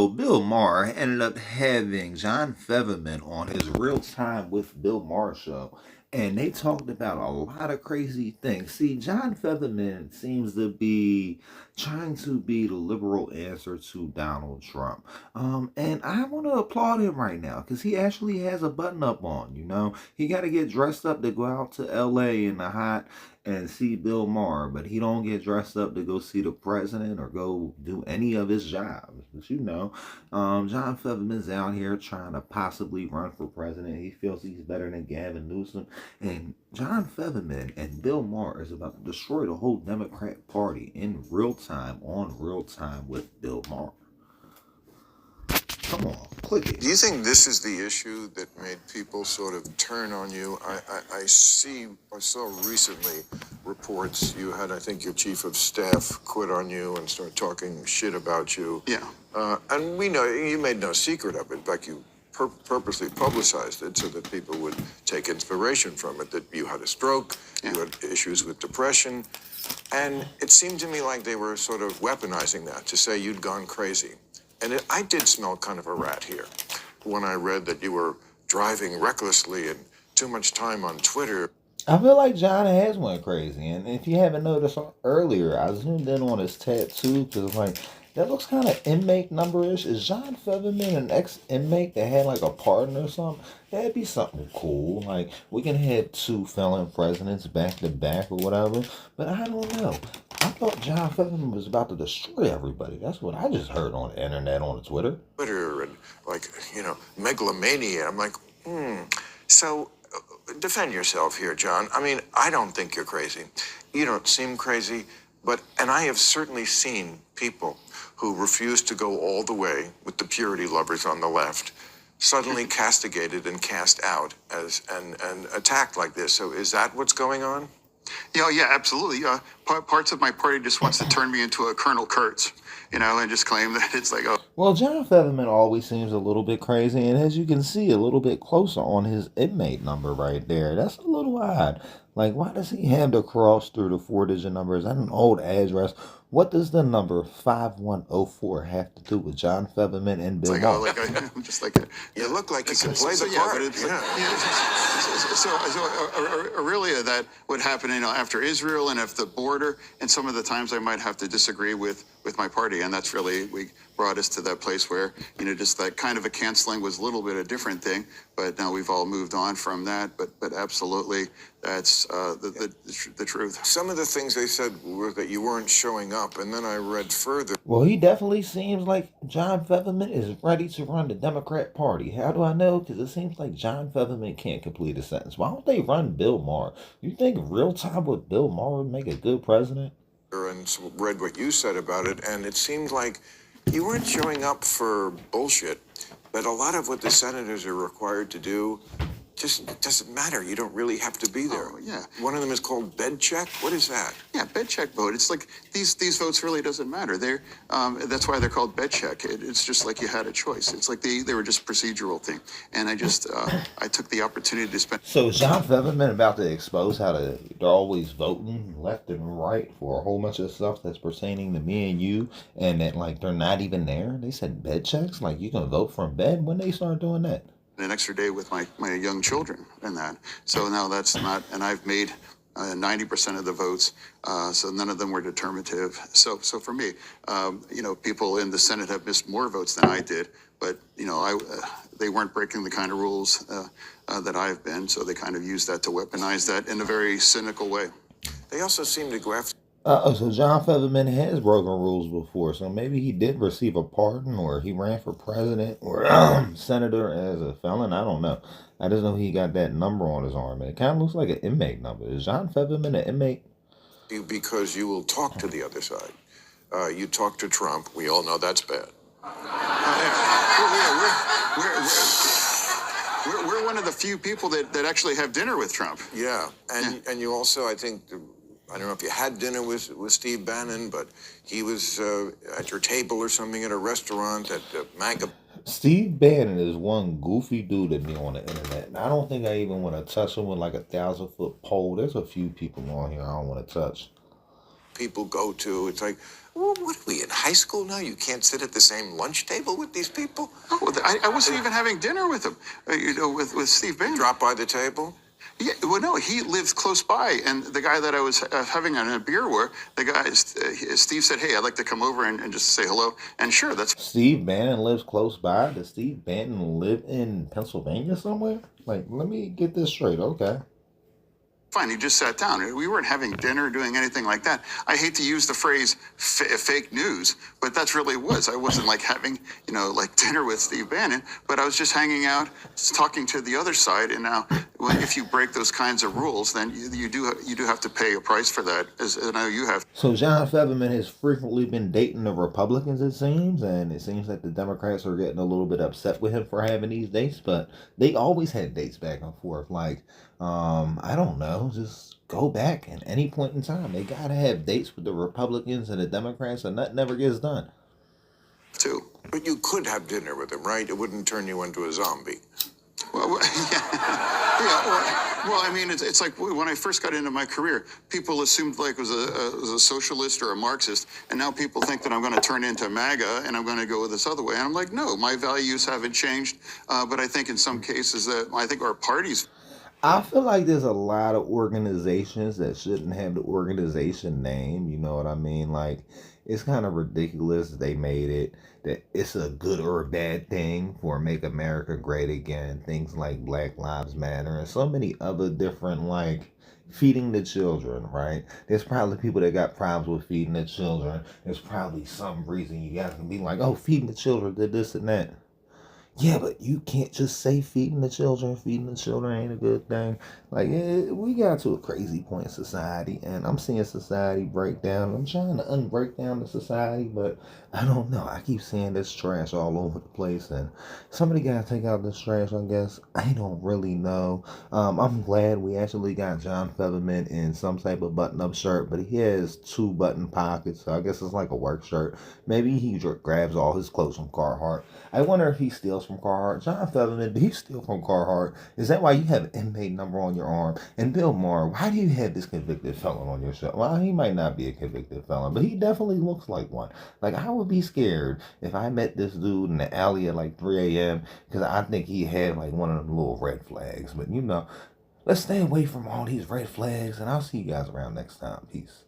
So Bill Maher ended up having John Fetterman on his Real Time with Bill Maher show. And they talked about a lot of crazy things. See, John Fetterman seems to be trying to be the liberal answer to Donald Trump. And I want to applaud him right now because he actually has a button up on. He got to get dressed up to go out to L.A. in the hot and see Bill Maher, but he don't get dressed up to go see the president or go do any of his jobs. But John Fetterman's out here trying to possibly run for president. He feels he's better than Gavin Newsom. And John Fetterman and Bill Maher is about to destroy the whole Democrat Party in real time, on Real Time with Bill Maher. Come on, click it. Do you think this is the issue that made people sort of turn on you? I saw recently reports you had, I think your chief of staff quit on you and start talking shit about you. Yeah. And we know you made no secret of it. In fact, you purposely publicized it so that people would take inspiration from it, that you had a stroke, you had issues with depression. And it seemed to me like they were sort of weaponizing that to say you'd gone crazy. And I did smell kind of a rat here when I read that you were driving recklessly and too much time on Twitter. I feel like John has went crazy. And if you haven't noticed earlier, I zoomed in on his tattoo because, that looks kind of inmate number-ish. Is John Fetterman an ex-inmate that had, a pardon or something? That'd be something cool. We can have two felon presidents back to back or whatever. But I don't know. I thought John Fetterman was about to destroy everybody. That's what I just heard on the internet, on the Twitter. Twitter and, megalomania. I'm like, So, defend yourself here, John. I mean, I don't think you're crazy. You don't seem crazy. And I have certainly seen people who refuse to go all the way with the purity lovers on the left, suddenly castigated and cast out and attacked like this. So is that what's going on? Yeah, absolutely. Parts of my party just wants to turn me into a Colonel Kurtz, and just claim that it's like, oh. Well, John Fetterman always seems a little bit crazy, and as you can see, a little bit closer on his inmate number right there. That's a little odd. Why does he have to cross through the four-digit number? Is that an old address? What does the number 5104 have to do with John Fetterman and Bill Maher? You look like you can play the part. Really, that would happen, after Israel and after the border, and some of the times I might have to disagree with my party, and that's really brought us to that place where just that kind of a canceling was a little bit a different thing, but now we've all moved on from that. But absolutely, that's the truth. Some of the things they said were that you weren't showing up, and then I read further. Well, he definitely seems like John Fetterman is ready to run the Democrat Party. How do I know? Because it seems like John Fetterman can't complete a sentence. Why don't they run Bill Maher? You think Real Time with Bill Maher would make a good president? And read what you said about it, and it seemed like you weren't showing up for bullshit, but a lot of what the senators are required to do just doesn't matter. You don't really have to be there. Oh, yeah. One of them is called bed check. What is that? Yeah, bed check vote. It's like these votes really doesn't matter. That's why they're called bed check. It's just like you had a choice. It's like they were just procedural thing. And I just I took the opportunity to spend. So is John Fetterman about to expose how they're always voting left and right for a whole bunch of stuff that's pertaining to me and you, and that they're not even there? They said bed checks. You can vote from bed. When they start doing that? An extra day with my young children and that. So now that's not, and I've made 90% of the votes, so none of them were determinative. So for me, people in the Senate have missed more votes than I did, but they weren't breaking the kind of rules that I've been, so they kind of used that to weaponize that in a very cynical way. They also seem to go after. So John Fetterman has broken rules before, so maybe he did receive a pardon, or he ran for president or senator as a felon. I don't know. I just know he got that number on his arm, and it kind of looks like an inmate number. Is John Fetterman an inmate? Because you will talk to the other side. You talk to Trump. We all know that's bad. We're one of the few people that actually have dinner with Trump. Yeah, and you also, I think. I don't know if you had dinner with Steve Bannon, but he was at your table or something at a restaurant at MAGA. Steve Bannon is one goofy dude to me on the internet. And I don't think I even want to touch him with 1,000-foot pole. There's a few people on here I don't want to touch. People go to. It's like, What are we in high school now? You can't sit at the same lunch table with these people? Oh, I wasn't even having dinner with him, with Steve Bannon. Drop by the table? Yeah, well, no, he lives close by, and the guy that I was having a beer with, the guy, Steve said, "Hey, I'd like to come over and just say hello." And sure, that's Steve Bannon lives close by. Does Steve Bannon live in Pennsylvania somewhere? Like, let me get this straight. Okay. fine. He just sat down. We weren't having dinner, doing anything like that. I hate to use the phrase fake news, but that's really what it was. I wasn't like having, like dinner with Steve Bannon, but I was just hanging out, talking to the other side. And now, if you break those kinds of rules, then you do have to pay a price for that, as I know you have. So John Fetterman has frequently been dating the Republicans, it seems, and it seems that the Democrats are getting a little bit upset with him for having these dates, but they always had dates back and forth. Like, I don't know, just go back at any point in time. They gotta have dates with the Republicans and the Democrats, and that never gets done. Too. But you could have dinner with him, right? It wouldn't turn you into a zombie. Well, yeah. Well, I mean, it's like when I first got into my career, people assumed like I was a socialist or a Marxist, and now people think that I'm going to turn into MAGA and I'm going to go this other way. And I'm like, no, my values haven't changed. But I think in some cases that I think our parties. I feel like there's a lot of organizations that shouldn't have the organization name. You know what I mean? Like, it's kind of ridiculous they made it that it's a good or a bad thing for Make America Great Again. Things like Black Lives Matter and so many other different, like, feeding the children, right? There's probably people that got problems with feeding the children. There's probably some reason you guys can be like, oh, feeding the children did this and that. Yeah, but you can't just say feeding the children. Feeding the children ain't a good thing. Like, we got to a crazy point in society, and I'm seeing society break down. I'm trying to unbreak down the society, but I don't know. I keep seeing this trash all over the place, and somebody got to take out this trash, I guess. I don't really know. I'm glad we actually got John Fetterman in some type of button-up shirt, but he has 2 button pockets, so I guess it's like a work shirt. Maybe he grabs all his clothes from Carhartt. I wonder if he steals from Carhartt. John Fetterman, did he steal from Carhartt? Is that why you have an inmate number on your arm? And Bill Maher, why do you have this convicted felon on your show? Well, he might not be a convicted felon, but he definitely looks like one. Like, I would be scared if I met this dude in the alley at like 3 a.m. because I think he had like one of them little red flags. But let's stay away from all these red flags, and I'll see you guys around next time. Peace.